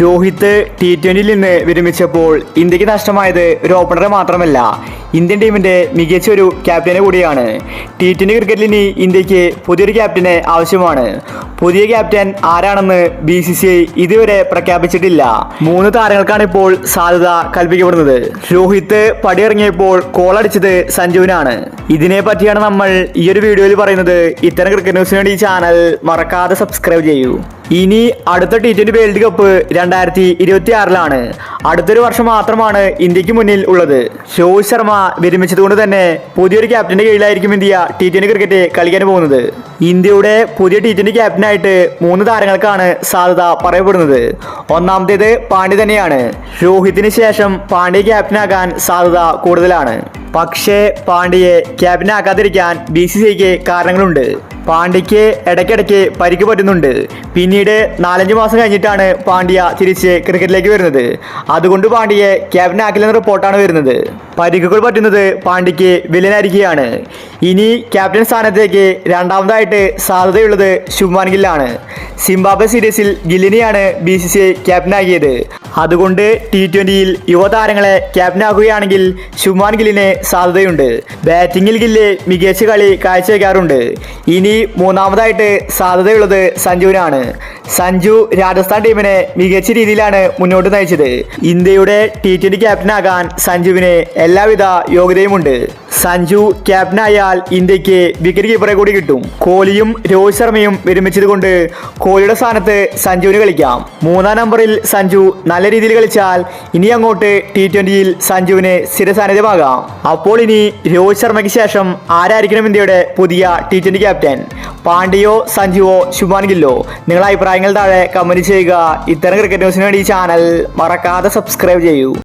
Rohit T20 നിന്ന് വിരമിച്ചപ്പോൾ ഇന്ത്യക്ക് നഷ്ടമായത് ഒരു ഓപ്പണറെ മാത്രമല്ല, ഇന്ത്യൻ ടീമിന്റെ മികച്ച ഒരു ക്യാപ്റ്റനെ കൂടിയാണ്. T20 ക്രിക്കറ്റിൽ ഇനി ഇന്ത്യക്ക് പുതിയൊരു ക്യാപ്റ്റനെ ആവശ്യമാണ്. പുതിയ ക്യാപ്റ്റൻ ആരാണെന്ന് BCCI ഇതുവരെ പ്രഖ്യാപിച്ചിട്ടില്ല. 3 താരങ്ങൾക്കാണ് ഇപ്പോൾ സാധ്യത കൽപ്പിക്കപ്പെടുന്നത്. രോഹിത് പടിയിറങ്ങിയപ്പോൾ കോളടിച്ചത് സഞ്ജുവിനാണ്. ഇതിനെ പറ്റിയാണ് നമ്മൾ ഈ ഒരു വീഡിയോയിൽ പറയുന്നത്. ഇത്തരം ക്രിക്കറ്റ് ന്യൂസിന് വേണ്ടി ഈ ചാനൽ മറക്കാതെ സബ്സ്ക്രൈബ് ചെയ്യൂ. ഇനി അടുത്ത T20 വേൾഡ് കപ്പ് 2026 അടുത്തൊരു വർഷം മാത്രമാണ് ഇന്ത്യക്ക് മുന്നിൽ ഉള്ളത്. രോഹിത് ശർമ്മ വിരമിച്ചതുകൊണ്ട് തന്നെ പുതിയൊരു ക്യാപ്റ്റന്റെ കീഴിലായിരിക്കും ഇന്ത്യ T20 ക്രിക്കറ്റ് കളിക്കാൻ പോകുന്നത്. ഇന്ത്യയുടെ പുതിയ T20 ക്യാപ്റ്റനായിട്ട് 3 താരങ്ങൾക്കാണ് സാധ്യത പറയപ്പെടുന്നത്. ഒന്നാമത്തേത് പാണ്ഡ്യ തന്നെയാണ്. രോഹിത്തിന് ശേഷം പാണ്ഡ്യ ക്യാപ്റ്റനാകാൻ സാധ്യത കൂടുതലാണ്. പക്ഷേ പാണ്ഡ്യയെ ക്യാപ്റ്റനാക്കാതിരിക്കാൻ BCCIക്ക് കാരണങ്ങളുണ്ട്. പാണ്ഡ്യയ്ക്ക് ഇടയ്ക്കിടയ്ക്ക് പരിക്ക് പറ്റുന്നുണ്ട്. പിന്നീട് 4-5 മാസം കഴിഞ്ഞിട്ടാണ് പാണ്ഡ്യ തിരിച്ച് ക്രിക്കറ്റിലേക്ക് വരുന്നത്. അതുകൊണ്ട് പാണ്ഡ്യയെ ക്യാപ്റ്റനാക്കില്ലെന്ന റിപ്പോർട്ടാണ് വരുന്നത്. പരിക്കുകൾ പറ്റുന്നത് പാണ്ഡ്യയ്ക്ക് വില്ലനായിരിക്കുകയാണ്. ഇനി ക്യാപ്റ്റൻ സ്ഥാനത്തേക്ക് രണ്ടാമതായിട്ട് സാധ്യതയുള്ളത് ശുഭ്മാൻ ഗില്ലാണ്. സിംബാബ്വെ സീരീസിൽ ഗില്ലിനെയാണ് BCCI ക്യാപ്റ്റനാക്കിയത്. അതുകൊണ്ട് T20യിൽ യുവതാരങ്ങളെ ക്യാപ്റ്റനാക്കുകയാണെങ്കിൽ ശുഭ്മാൻ ഗില്ലിന് സാധ്യതയുണ്ട്. ബാറ്റിങ്ങിൽ ഗില്ല് മികച്ച കളി കാഴ്ചവെക്കാറുണ്ട്. ഇനി മൂന്നാമതായിട്ട് സാധ്യതയുള്ളത് സഞ്ജുവിനാണ്. സഞ്ജു രാജസ്ഥാൻ ടീമിനെ മികച്ച രീതിയിലാണ് മുന്നോട്ട് നയിച്ചത്. ഇന്ത്യയുടെ T20 ക്യാപ്റ്റനാകാൻ സഞ്ജുവിന് എല്ലാവിധ യോഗ്യതയുമുണ്ട്. സഞ്ജു ക്യാപ്റ്റനായാൽ ഇന്ത്യക്ക് വിക്കറ്റ് കീപ്പറെ കൂടി കിട്ടും. കോഹ്ലിയും രോഹിത് ശർമ്മയും വിരമിച്ചതുകൊണ്ട് കോഹ്ലിയുടെ സ്ഥാനത്ത് സഞ്ജുവിന് കളിക്കാം. 3-ാം നമ്പറിൽ സഞ്ജു നല്ല രീതിയിൽ കളിച്ചാൽ ഇനി അങ്ങോട്ട് T20യിൽ സഞ്ജുവിന് സ്ഥിര സാന്നിധ്യമാകാം. അപ്പോൾ ഇനി രോഹിത് ശർമ്മയ്ക്ക് ശേഷം ആരായിരിക്കണം ഇന്ത്യയുടെ പുതിയ T20 ക്യാപ്റ്റൻ? പാണ്ഡ്യയോ സഞ്ജുവോ ശുഭ്മാൻ ഗില്ലോ? നിങ്ങളുടെ അഭിപ്രായങ്ങൾ താഴെ കമന്റ് ചെയ്യുക. ഇത്തരം ക്രിക്കറ്റ് ന്യൂസിന് വേണ്ടി ഈ ചാനൽ മറക്കാതെ സബ്സ്ക്രൈബ് ചെയ്യൂ.